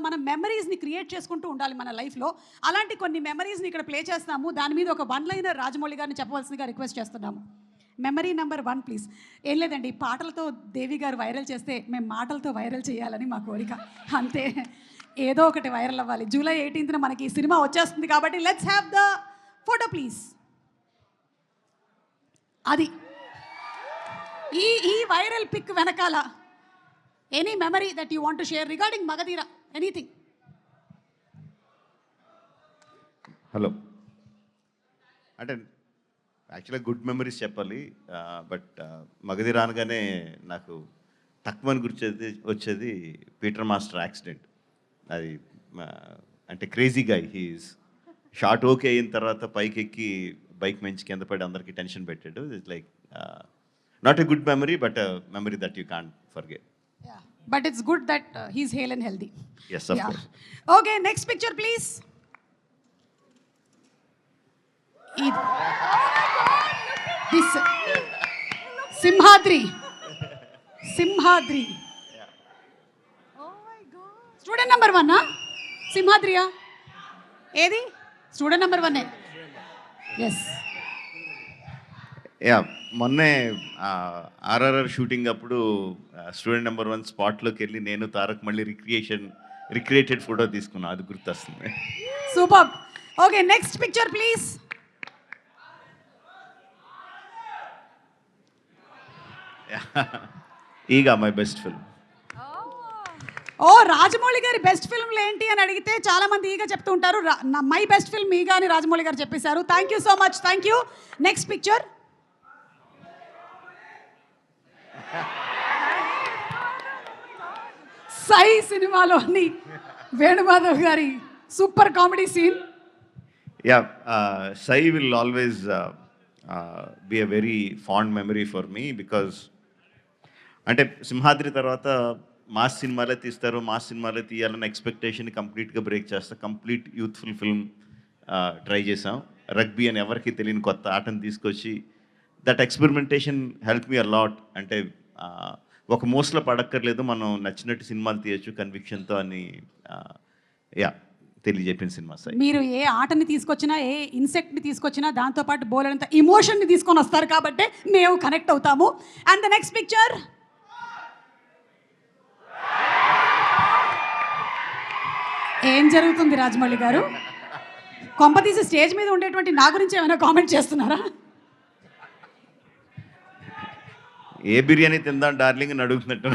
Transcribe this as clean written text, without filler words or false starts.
మనం మెమరీస్ని క్రియేట్ చేసుకుంటూ ఉండాలి మన లైఫ్లో. అలాంటి కొన్ని మెమరీస్ని ఇక్కడ ప్లే చేస్తాము. దాని మీద ఒక వన్ లైనర్ రాజమౌళి గారిని చెప్పవలసిందిగా రిక్వెస్ట్ చేస్తున్నాము. Memory number 1 please. ఏం లేదండి, పాటలతో దేవి గారు వైరల్ చేస్తే మేము మాటలతో వైరల్ చేయాలని మా కోరిక, అంతే. ఏదో ఒకటి వైరల్ అవ్వాలి. జూలై 18న మనకి ఈ సినిమా వచ్చేస్తుంది కాబట్టి let's have the photo please. అది ఈ వైరల్ పిక్ వెనకాల any memory that you want to share regarding Magadheera, anything. Hello, అంటే యాక్చువల్గా గుడ్ మెమరీస్ చెప్పాలి, బట్ మగధీర అనగానే నాకు తక్కువని వచ్చేది పీటర్ మాస్టర్ యాక్సిడెంట్. అది అంటే crazy guy, he's short okay అయిన తర్వాత పైకి ఎక్కి బైక్ మంచి కింద పడి అందరికీ టెన్షన్ పెట్టాడు. It's like not a good memory, but memory that you can't forget. But it's good that he's hale and healthy. Yes, of course. Okay, next picture please. This Simhadri. Yeah. Oh my God. Student number 1 na? Simhadriya? Edi? Student number 1 hai. Yes. Yeah, మొన్నే RRR shooting అప్పుడు student number 1 స్పాట్లోకి వెళ్ళి నేను తారక్ మళ్ళీ recreated photo తీసుకున్నాను, అది గుర్తొస్తుంది. Super. Okay, next picture please. Eega my best film. Oh, Rajamouli గారి బెస్ట్ ఫిల్మ్లు ఏంటి అని అడిగితే చాలా మంది ఈగా చెప్తూ ఉంటారు. మై బెస్ట్ ఫిల్మ్ ఈగా అని రాజమౌళి గారు చెప్పేశారు. Thank you so much, thank you. Next picture. Sye సినిమాలోని వేణుమాధవ్ గారి super comedy scene. Yeah, Sye will always be a very fond memory for me, because అంటే సింహాద్రి తర్వాత మాస్ సినిమాలే తీస్తారు, మాస్ సినిమాలే తీయాలన్న ఎక్స్పెక్టేషన్ కంప్లీట్గా బ్రేక్ చేస్తా. కంప్లీట్ యూత్ఫుల్ ఫిల్మ్ ట్రై చేసాం. రగ్బీ అని ఎవరికి తెలియని కొత్త ఆటను తీసుకొచ్చి that experimentation help me a lot. అంటే ఒక మోస్ట్లో పడక్కర్లేదు, మనం నచ్చినట్టు సినిమాలు తీయచ్చు కన్విక్షన్తో అని యా తెలియజెప్పిన సినిమా సై. మీరు ఏ ఆటని తీసుకొచ్చినా, ఏ ఇన్సెక్ట్ని తీసుకొచ్చినా దాంతోపాటు బోలెడంత ఇమోషన్ని తీసుకొని వస్తారు కాబట్టి మేము కనెక్ట్ అవుతాము. And the next picture. ఏం జరుగుతుంది రాజమౌళి గారు? కొంపతీసి స్టేజ్ మీద ఉండేటువంటి నా గురించి ఏమైనా కామెంట్ చేస్తున్నారా? ఏ బిర్యానీ తిందాం డార్లింగ్ అని అడుగుతున్నట్టు.